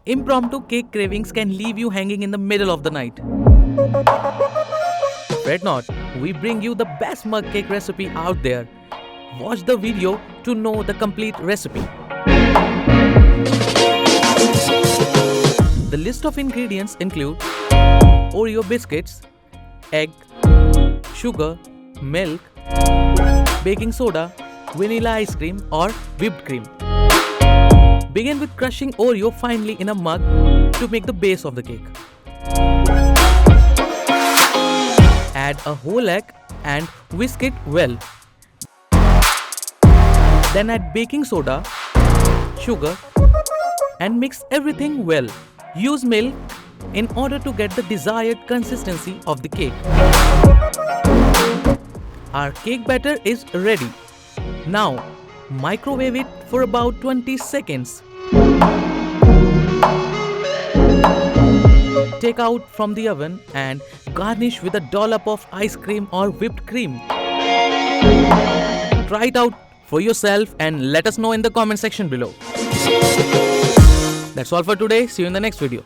Impromptu cake cravings can leave you hanging in the middle of the night. Fret not, we bring you the best mug cake recipe out there. Watch the video to know the complete recipe. The list of ingredients include Oreo biscuits, egg, sugar, milk, baking soda, vanilla ice cream or whipped cream. Begin with crushing Oreo finely in a mug to make the base of the cake. Add a whole egg and whisk it well. Then add baking soda, sugar and mix everything well. Use milk in order to get the desired consistency of the cake. Our cake batter is ready. Now microwave it for about 20 seconds. Take out from the oven and garnish with a dollop of ice cream or whipped cream. Try it out for yourself and let us know in the comment section below. That's all for today. See you in the next video.